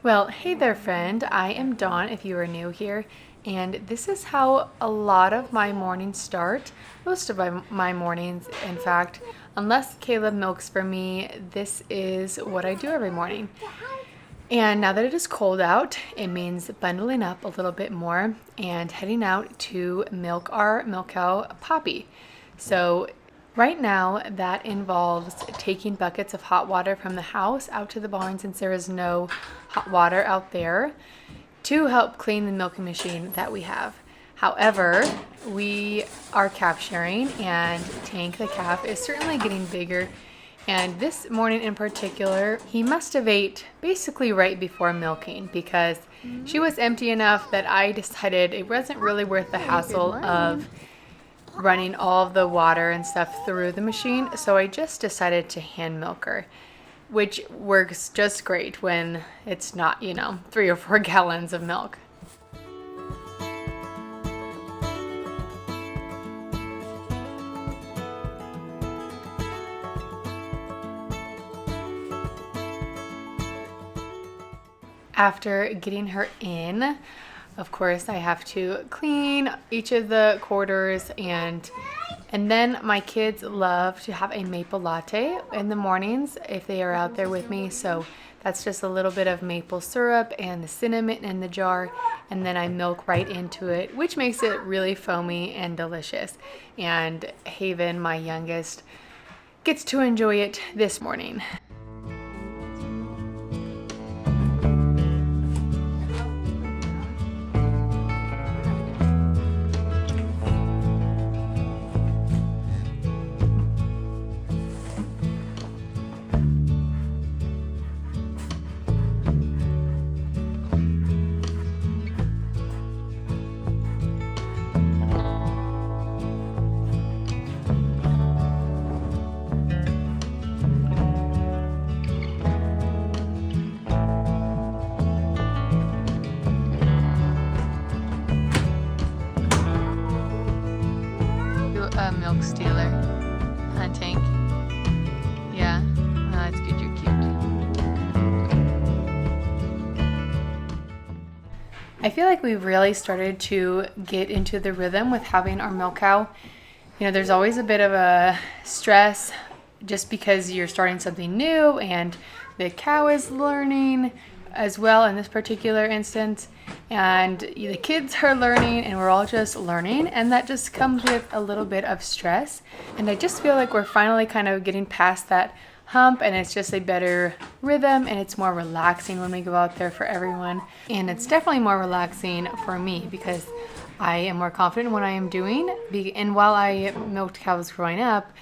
Well, hey there, friend. I am Dawn if you are new here, and this is how a lot of my mornings start. Most of my mornings, in fact. Unless Caleb milks for me, this is what I do every morning. And now that it is cold out, it means bundling up a little bit more and heading out to milk our milk cow, Poppy. So right now, that involves taking buckets of hot water from the house out to the barn since there is no hot water out there to help clean the milking machine that we have. However, we are calf sharing, and Tank the calf is certainly getting bigger. And this morning in particular, he must have ate basically right before milking because she was empty enough that I decided it wasn't really worth the hassle of running all of the water and stuff through the machine. So I just decided to hand milk her, which works just great when it's not, 3 or 4 gallons of milk. After getting her in, of course, I have to clean each of the quarters and then my kids love to have a maple latte in the mornings if they are out there with me. So that's just a little bit of maple syrup and the cinnamon in the jar, and then I milk right into it, which makes it really foamy and delicious. And Haven, my youngest, gets to enjoy it this morning. A milk stealer, huh, Tank? Yeah, no, that's good. You're cute. I feel like we've really started to get into the rhythm with having our milk cow. There's always a bit of a stress just because you're starting something new and the cow is learning as well in this particular instance, and the kids are learning, and we're all just learning, and that just comes with a little bit of stress. And I just feel like we're finally kind of getting past that hump, and it's just a better rhythm, and it's more relaxing when we go out there for everyone. And it's definitely more relaxing for me because I am more confident in what I am doing. And while I milked cows growing up,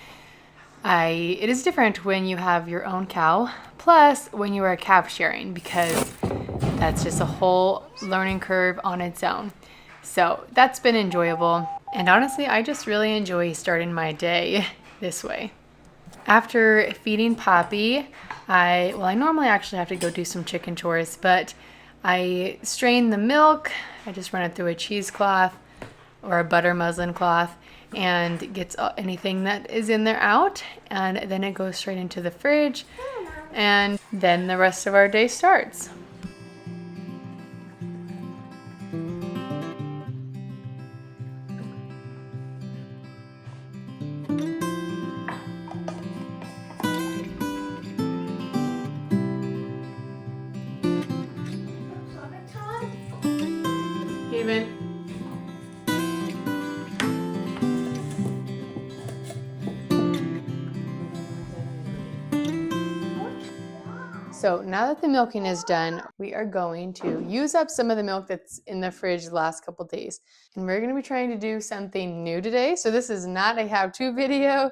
it is different when you have your own cow, plus when you are calf sharing, because that's just a whole learning curve on its own. So that's been enjoyable. And honestly, I just really enjoy starting my day this way. After feeding Poppy, I normally actually have to go do some chicken chores, but I strain the milk. I just run it through a cheesecloth or a butter muslin cloth and gets anything that is in there out, and then it goes straight into the fridge, and then the rest of our day starts. Haven. So now that the milking is done, we are going to use up some of the milk that's in the fridge the last couple days. And we're going to be trying to do something new today. So this is not a how-to video.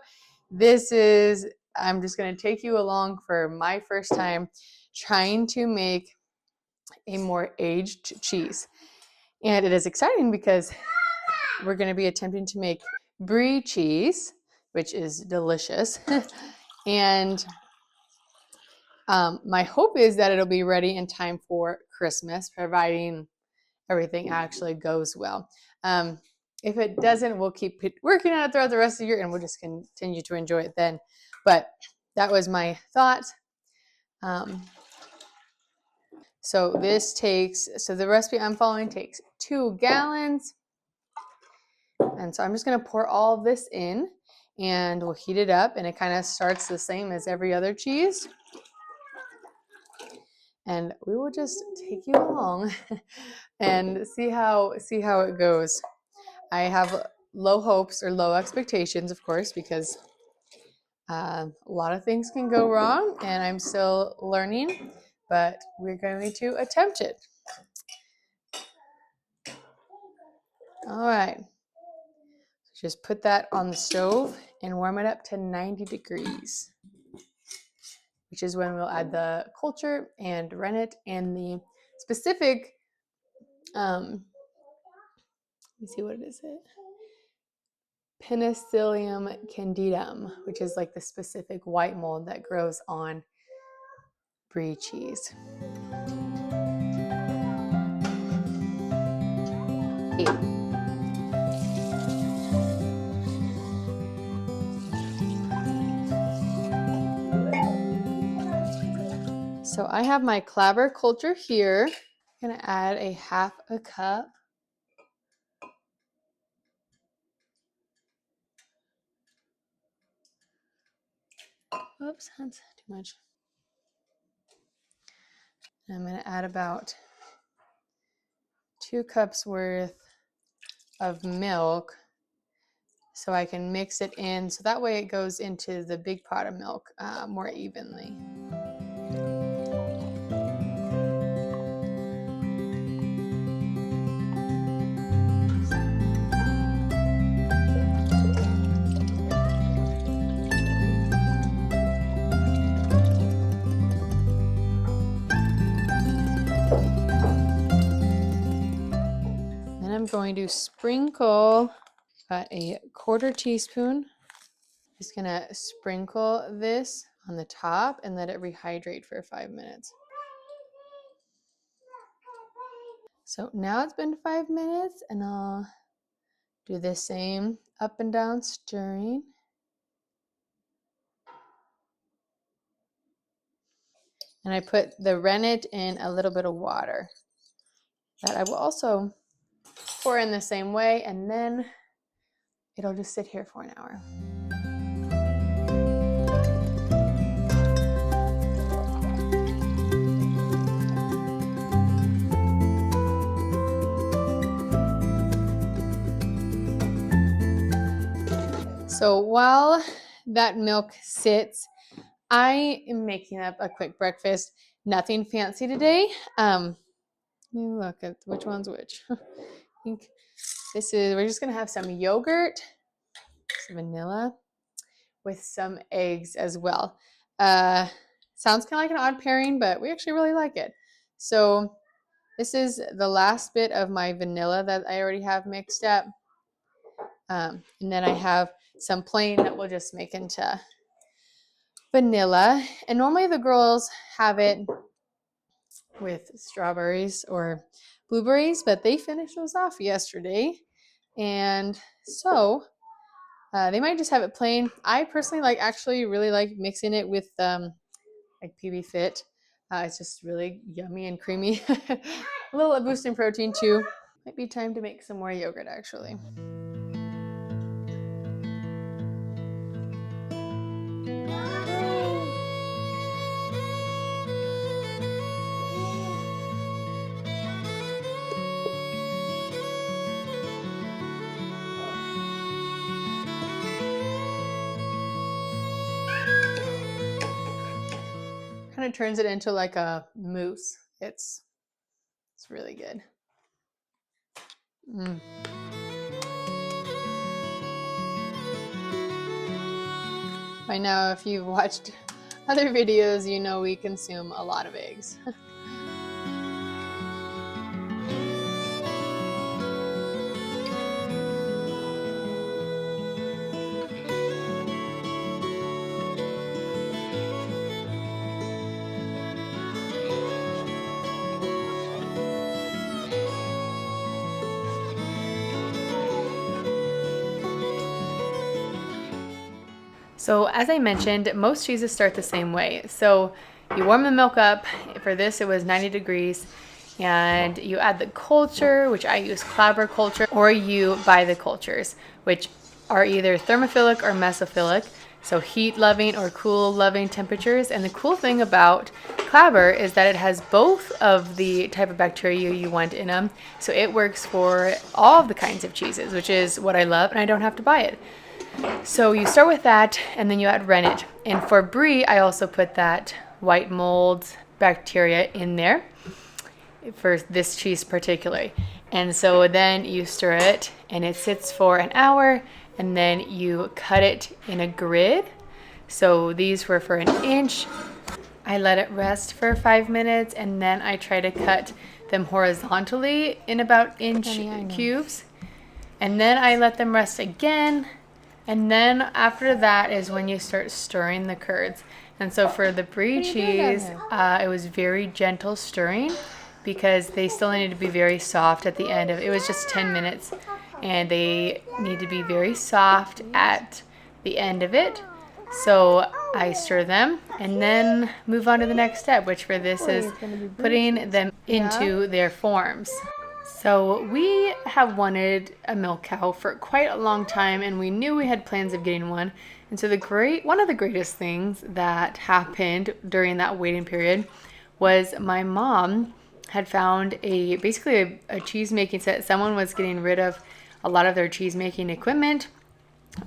I'm just going to take you along for my first time trying to make a more aged cheese. And it is exciting because we're going to be attempting to make Brie cheese, which is delicious. And my hope is that it'll be ready in time for Christmas, providing everything actually goes well. If it doesn't, we'll keep working on it throughout the rest of the year, and we'll just continue to enjoy it then. But that was my thought. So the recipe I'm following takes 2 gallons. And so I'm just going to pour all of this in and we'll heat it up, and it kind of starts the same as every other cheese. And we will just take you along and see how it goes. I have low hopes or low expectations, of course, because a lot of things can go wrong and I'm still learning, but we're going to attempt it. All right. Just put that on the stove and warm it up to 90 degrees, which is when we'll add the culture and rennet and the specific, let me see what it is. Penicillium candidum, which is like the specific white mold that grows on Brie cheese. So I have my clabber culture here. I'm gonna add a 1/2 cup. Oops, that's too much. And I'm gonna add about 2 cups worth of milk so I can mix it in so that way it goes into the big pot of milk more evenly. Then I'm going to sprinkle about a 1/4 teaspoon. Just gonna sprinkle this on the top and let it rehydrate for 5 minutes. So now it's been 5 minutes and I'll do the same up and down stirring. And I put the rennet in a little bit of water that I will also pour in the same way, and then it'll just sit here for an hour. So while that milk sits, I am making up a quick breakfast. Nothing fancy today. Let me look at which one's which. I think we're just gonna have some yogurt, some vanilla, with some eggs as well. Sounds kind of like an odd pairing, but we actually really like it. So this is the last bit of my vanilla that I already have mixed up. And then I have some plain that we'll just make into vanilla. And normally the girls have it with strawberries or blueberries, but they finished those off yesterday. And so they might just have it plain. I personally actually really like mixing it with like PB Fit. It's just really yummy and creamy. A little boost in protein too. Might be time to make some more yogurt actually. Kind of turns it into like a mousse. It's really good. By now, if you've watched other videos, you know we consume a lot of eggs. So as I mentioned, most cheeses start the same way. So You warm the milk up. For this, it was 90 degrees. And you add the culture, which I use Clabber culture, or you buy the cultures, which are either thermophilic or mesophilic. So heat loving or cool loving temperatures. And the cool thing about Clabber is that it has both of the type of bacteria you want in them. So it works for all of the kinds of cheeses, which is what I love, and I don't have to buy it. So you start with that, and then you add rennet. And for Brie, I also put that white mold bacteria in there for this cheese particularly. And so then you stir it, and it sits for an hour, and then you cut it in a grid. So these were for 1 inch. I let it rest for 5 minutes, and then I try to cut them horizontally in about inch cubes. And then I let them rest again. And then after that is when you start stirring the curds. And so for the Brie cheese, it was very gentle stirring because they still needed to be very soft at the end of it. It was just 10 minutes, and they need to be very soft at the end of it. So I stir them and then move on to the next step, which for this is putting them into their forms. So we have wanted a milk cow for quite a long time, and we knew we had plans of getting one. And so one of the greatest things that happened during that waiting period was my mom had found basically a cheese making set. Someone was getting rid of a lot of their cheese making equipment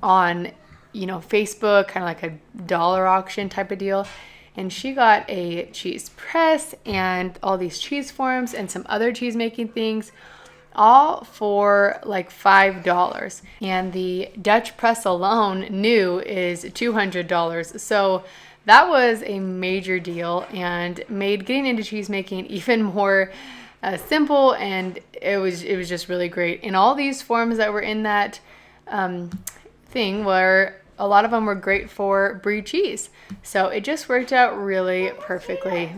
on, Facebook, kind of like a dollar auction type of deal. And she got a cheese press and all these cheese forms and some other cheese making things, all for like $5. And the Dutch press alone new is $200. So that was a major deal and made getting into cheese making even more simple. And it was just really great. And all these forms that were in that thing were, a lot of them were great for Brie cheese. So it just worked out really perfectly.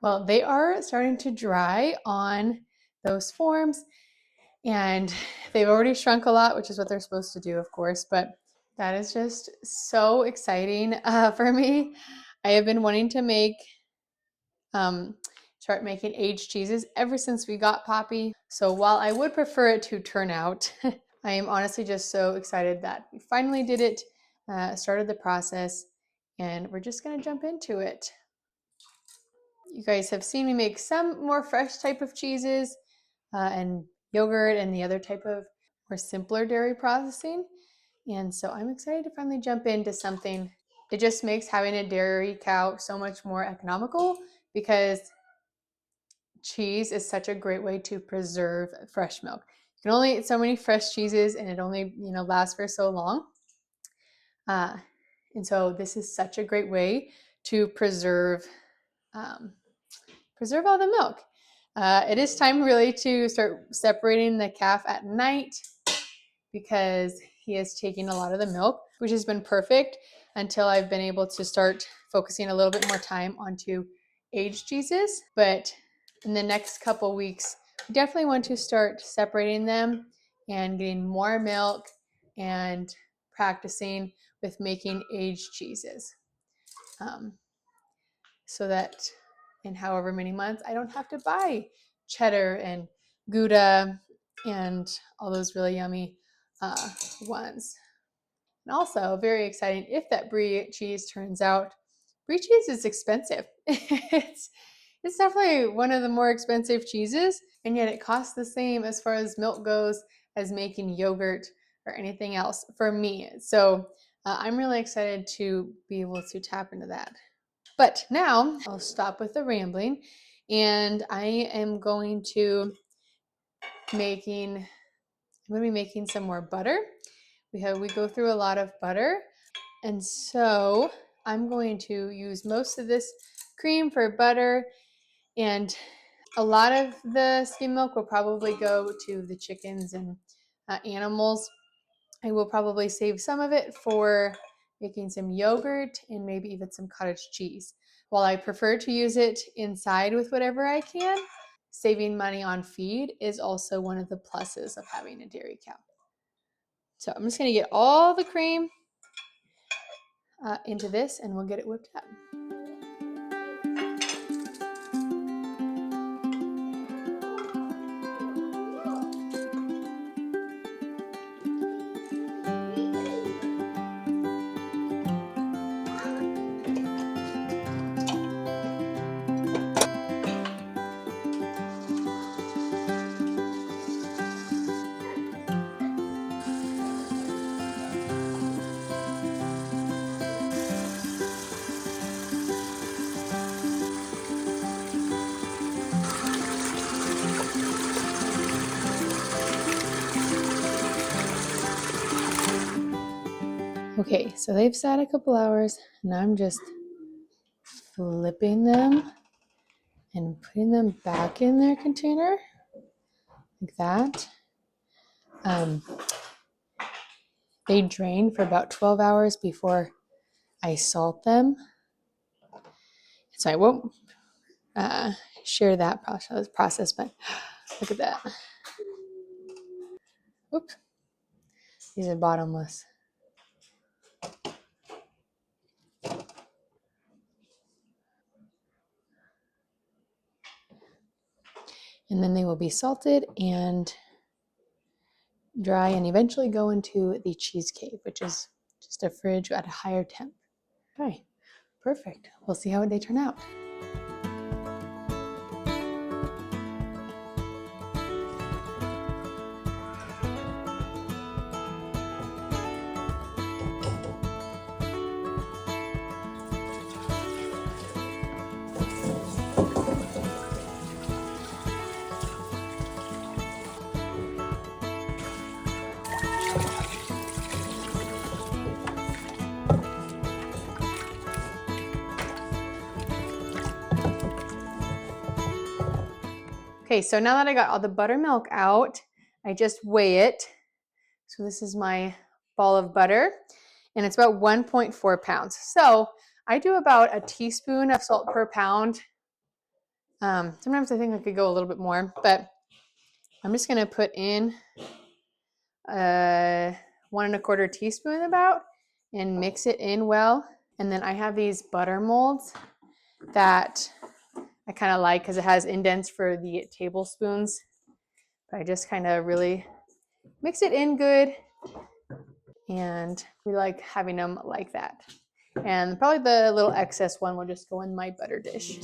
Well, they are starting to dry on those forms, and they've already shrunk a lot, which is what they're supposed to do, of course, but that is just so exciting for me. I have been wanting to start making aged cheeses ever since we got Poppy. So while I would prefer it to turn out, I am honestly just so excited that we finally did it, started the process, and we're just going to jump into it. You guys have seen me make some more fresh type of cheeses and yogurt and the other type of more simpler dairy processing. And so I'm excited to finally jump into something. It just makes having a dairy cow so much more economical because cheese is such a great way to preserve fresh milk. You can only eat so many fresh cheeses, and it only lasts for so long. And so this is such a great way to preserve all the milk. It is time really to start separating the calf at night because he is taking a lot of the milk, which has been perfect until I've been able to start focusing a little bit more time onto aged cheeses. But in the next couple weeks, we definitely want to start separating them and getting more milk and practicing with making aged cheeses. So that in however many months, I don't have to buy cheddar and Gouda and all those really yummy ones. And also, very exciting, if that Brie cheese turns out, Brie cheese is expensive. It's definitely one of the more expensive cheeses, and yet it costs the same as far as milk goes as making yogurt or anything else for me. So I'm really excited to be able to tap into that. But now I'll stop with the rambling, and I am going to be making some more butter. We go through a lot of butter, and so I'm going to use most of this cream for butter, and a lot of the skim milk will probably go to the chickens and animals. I will probably save some of it for making some yogurt and maybe even some cottage cheese. While I prefer to use it inside with whatever I can, saving money on feed is also one of the pluses of having a dairy cow. So I'm just going to get all the cream into this and we'll get it whipped up. Okay, so they've sat a couple hours and I'm just flipping them and putting them back in their container like that. They drain for about 12 hours before I salt them. So I won't share that process, but look at that. Oops, these are bottomless. And then they will be salted and dry and eventually go into the cheese cave, which is just a fridge at a higher temp. Okay, perfect. We'll see how they turn out. Okay, so now that I got all the buttermilk out, I just weigh it. So this is my ball of butter, and it's about 1.4 pounds. So I do about a teaspoon of salt per pound. Sometimes I think I could go a little bit more, but I'm just gonna put in 1.25 teaspoon about and mix it in well. And then I have these butter molds that I kind of like because it has indents for the tablespoons. But I just kind of really mix it in good, and we like having them like that. And probably the little excess one will just go in my butter dish.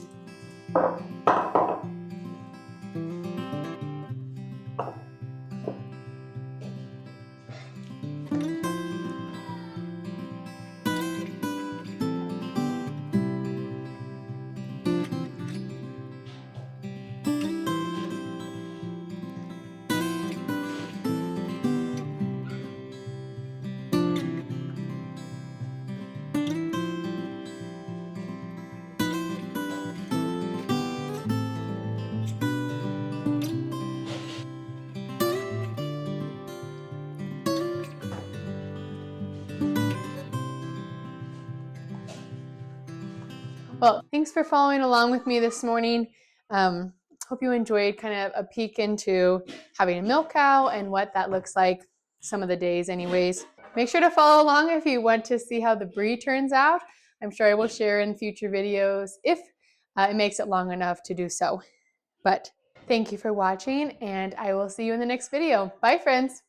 Well, thanks for following along with me this morning. Hope you enjoyed kind of a peek into having a milk cow and what that looks like some of the days anyways. Make sure to follow along if you want to see how the Brie turns out. I'm sure I will share in future videos if it makes it long enough to do so. But thank you for watching, and I will see you in the next video. Bye, friends.